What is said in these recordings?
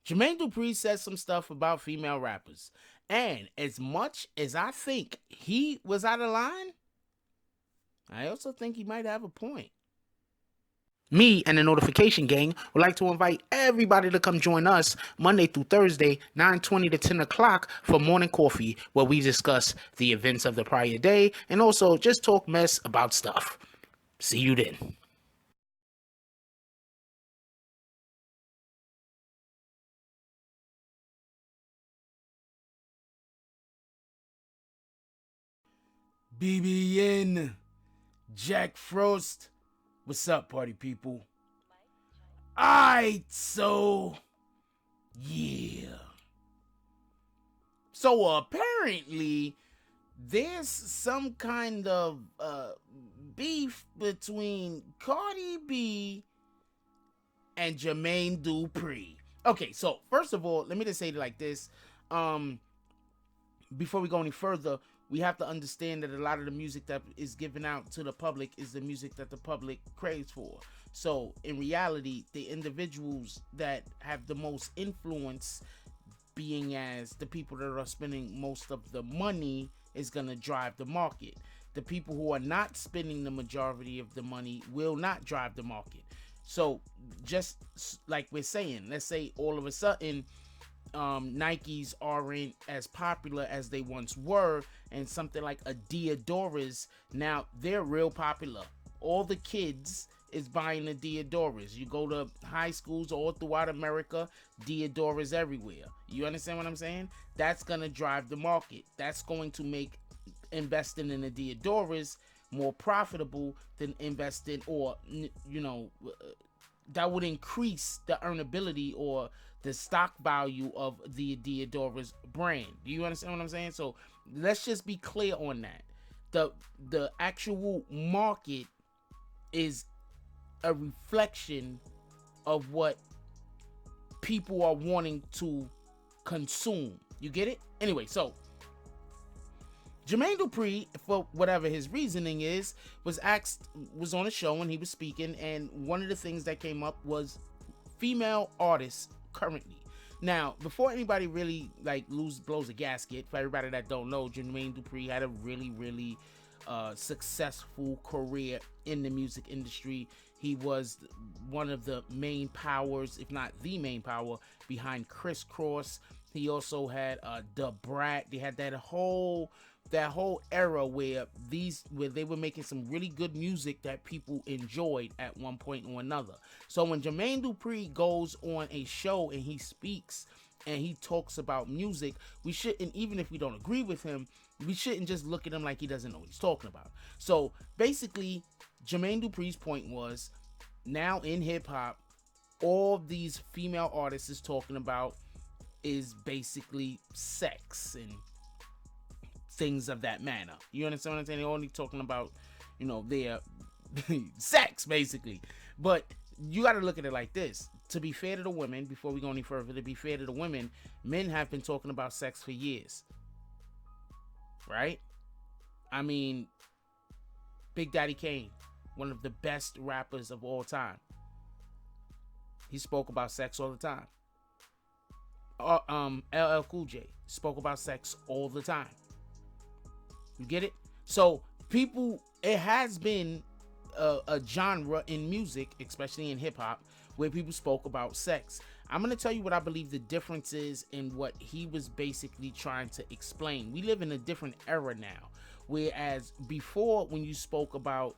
Jermaine Dupree said some stuff about female rappers. And as much as I think he was out of line, I also think he might have a point. Me and the Notification Gang would like to invite everybody to come join us Monday through Thursday, 9:20 to 10 o'clock for Morning Coffee, where we discuss the events of the prior day and also just talk mess about stuff. See you then. BBN, Jack Frost. What's up, party people? Alright, so yeah. So apparently there's some kind of beef between Cardi B and Jermaine Dupree. Okay, so first of all, let me just say it like this. Before we go any further, we have to understand that a lot of the music that is given out to the public is the music that the public craves for. So in reality, the individuals that have the most influence, being as the people that are spending most of the money, is going to drive the market. The people who are not spending the majority of the money will not drive the market. So just like we're saying, let's say all of a sudden Nikes aren't as popular as they once were, and something like a Diadoras, now they're real popular. All the kids is buying the Diadoras. You go to high schools all throughout America, Diadoras everywhere. You understand what I'm saying? That's gonna drive the market. That's going to make investing in the Diadoras more profitable than investing, or that would increase the earnability or the stock value of the Diadoras brand. Do you understand what I'm saying? So let's just be clear on that. The actual market is a reflection of what people are wanting to consume. You get it? Anyway, so Jermaine Dupree, for whatever his reasoning is, was on a show and he was speaking, and one of the things that came up was female artists currently. Now, before anybody really blows a gasket, for everybody that don't know, Jermaine Dupree had a really successful career in the music industry. He was one of the main powers, if not the main power, behind Criss Cross. He also had Da Brat. They had that whole era where they were making some really good music that people enjoyed at one point or another. So when Jermaine Dupri goes on a show and he speaks and he talks about music, we shouldn't, even if we don't agree with him, we shouldn't just look at him like he doesn't know what he's talking about. So basically, Jermaine Dupri's point was, now in hip-hop, all these female artists is talking about is basically sex and things of that manner. You understand what I'm saying? They're only talking about, their sex, basically. But you got to look at it like this. To be fair to the women, before we go any further, to be fair to the women, men have been talking about sex for years. Right? I mean, Big Daddy Kane, one of the best rappers of all time. He spoke about sex all the time. LL Cool J spoke about sex all the time. You get it? So it has been a genre in music, especially in hip hop, where people spoke about sex. I'm going to tell you what I believe the difference is in what he was basically trying to explain. We live in a different era now, whereas before, when you spoke about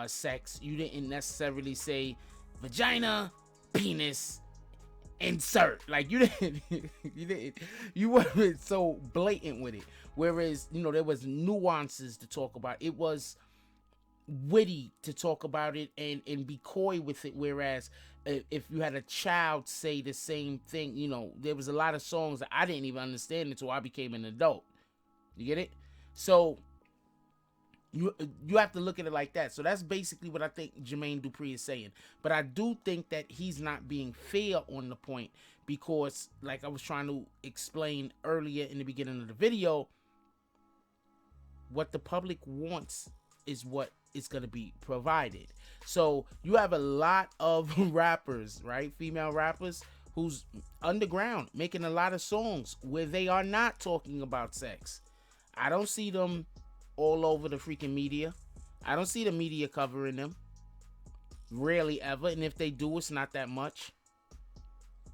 sex, you didn't necessarily say vagina, penis, insert. Like you weren't so blatant with it. Whereas, there was nuances to talk about. It was witty to talk about it and be coy with it. Whereas if you had a child say the same thing, there was a lot of songs that I didn't even understand until I became an adult. You get it? So you have to look at it like that. So that's basically what I think Jermaine Dupri is saying. But I do think that he's not being fair on the point, because like I was trying to explain earlier in the beginning of the video, what the public wants is what is going to be provided. So you have a lot of rappers, right? Female rappers who's underground making a lot of songs where they are not talking about sex. I don't see them all over the freaking media. I don't see the media covering them. Rarely ever. And if they do, it's not that much.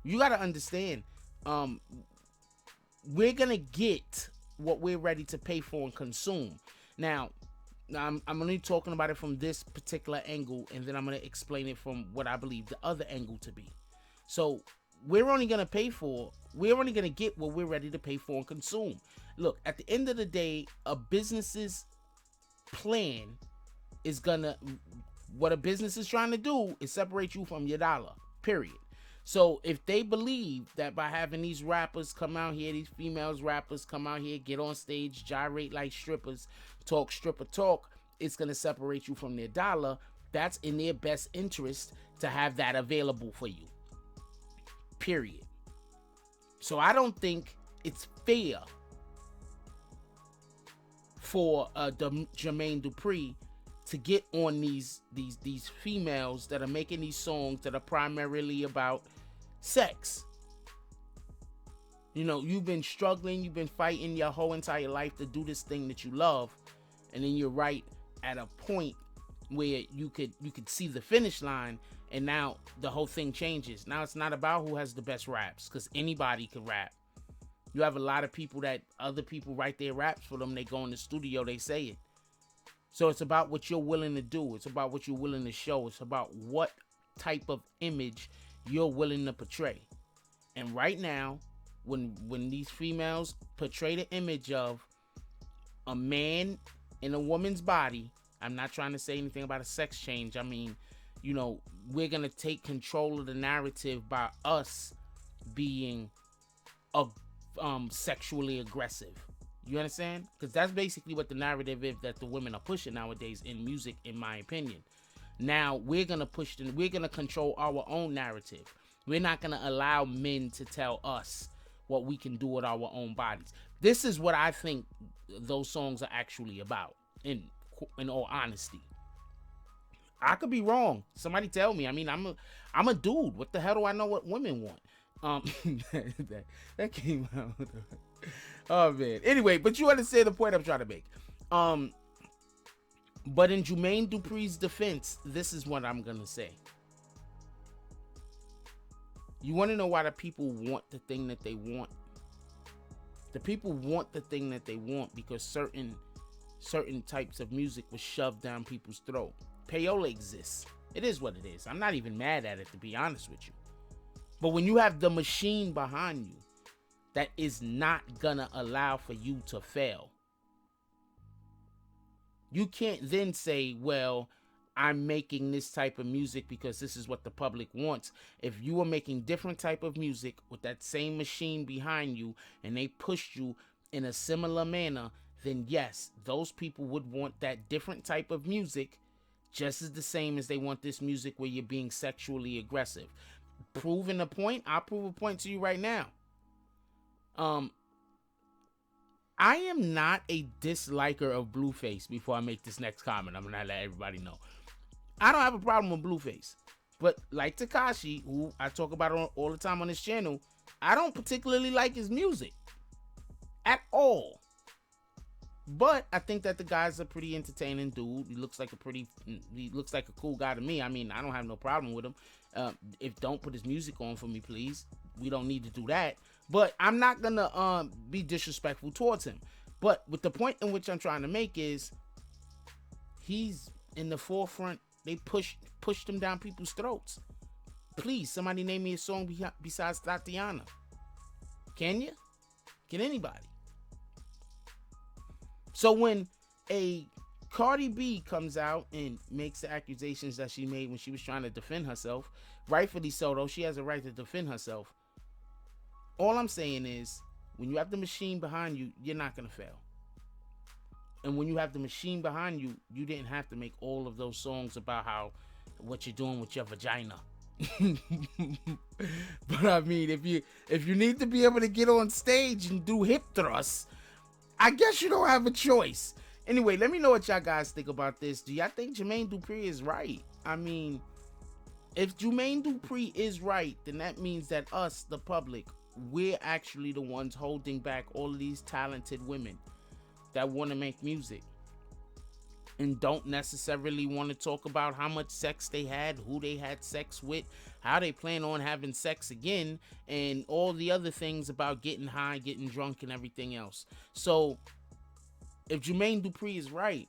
You got to understand, we're going to get what we're ready to pay for and consume. Now I'm only talking about it from this particular angle, and then I'm going to explain it from what I believe the other angle to be. So we're only going to get what we're ready to pay for and consume. Look, at the end of the day, a business's plan is what a business is trying to do is separate you from your dollar, period. So if they believe that by having these rappers come out here, these females rappers come out here, get on stage, gyrate like strippers, talk stripper talk, it's going to separate you from their dollar, that's in their best interest to have that available for you. Period. So I don't think it's fair for Jermaine Dupri to get on these females that are making these songs that are primarily about sex. You know, you've been struggling, you've been fighting your whole entire life to do this thing that you love, and then you're right at a point where you could see the finish line, and now the whole thing changes. Now it's not about who has the best raps, because anybody can rap. You have a lot of people that other people write their raps for them, they go in the studio, they say it. So it's about what you're willing to do. It's about what you're willing to show. It's about what type of image you're willing to portray. And right now, when these females portray the image of a man in a woman's body, I'm not trying to say anything about a sex change. I mean, you know, we're going to take control of the narrative by us being sexually aggressive. You understand? Because that's basically what the narrative is that the women are pushing nowadays in music, in my opinion. Now we're gonna we're gonna control our own narrative. We're not gonna allow men to tell us what we can do with our own bodies. This is what I think those songs are actually about. In all honesty, I could be wrong. Somebody tell me. I mean, I'm a dude. What the hell do I know what women want? That came out. Oh man. Anyway, but you understand the point I'm trying to make. But in Jermaine Dupri's defense, this is what I'm gonna say. You want to know why the people want the thing that they want? The people want the thing that they want because certain types of music was shoved down people's throat. Payola exists. It is what it is. I'm not even mad at it, to be honest with you. But when you have the machine behind you that is not gonna allow for you to fail, you can't then say, well, I'm making this type of music because this is what the public wants. If you were making different type of music with that same machine behind you and they pushed you in a similar manner, then yes, those people would want that different type of music just as the same as they want this music where you're being sexually aggressive. Proving a point? I'll prove a point to you right now. I am not a disliker of Blueface. Before I make this next comment, I'm gonna let everybody know I don't have a problem with Blueface, but like Tekashi, who I talk about all the time on this channel, I don't particularly like his music at all. But I think that the guy's a pretty entertaining dude. He looks like a cool guy to me. I mean, I don't have no problem with him. If don't put his music on for me, please. We don't need to do that. But I'm not gonna be disrespectful towards him. But with the point in which I'm trying to make is, he's in the forefront. They pushed him down people's throats. Please, somebody name me a song besides Tatiana. Can you? Can anybody? So when a Cardi B comes out and makes the accusations that she made when she was trying to defend herself, rightfully so, though, she has a right to defend herself. All I'm saying is, when you have the machine behind you, you're not going to fail. And when you have the machine behind you, you didn't have to make all of those songs about what you're doing with your vagina. But I mean, if you need to be able to get on stage and do hip thrusts, I guess you don't have a choice. Anyway, let me know what y'all guys think about this. Do y'all think Jermaine Dupri is right? I mean, If Jermaine Dupree is right, then that means that us, the public, we're actually the ones holding back all of these talented women that want to make music and don't necessarily want to talk about how much sex they had, who they had sex with, how they plan on having sex again, and all the other things about getting high, getting drunk, and everything else. So, if Jermaine Dupree is right,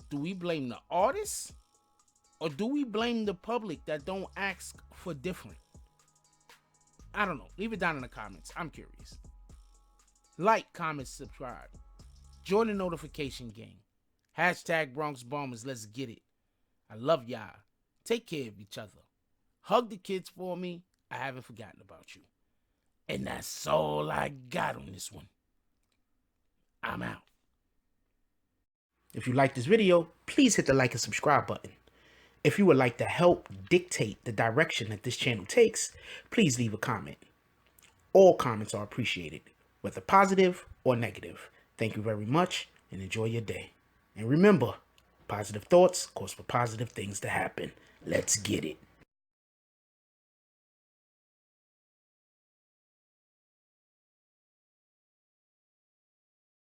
do we blame the artists? Or do we blame the public that don't ask for different? I don't know. Leave it down in the comments. I'm curious. Like, comment, subscribe. Join the notification gang. Hashtag Bronx Bombers. Let's get it. I love y'all. Take care of each other. Hug the kids for me. I haven't forgotten about you. And that's all I got on this one. I'm out. If you like this video, please hit the like and subscribe button. If you would like to help dictate the direction that this channel takes, please leave a comment. All comments are appreciated, whether positive or negative. Thank you very much and enjoy your day. And remember, positive thoughts cause for positive things to happen. Let's get it.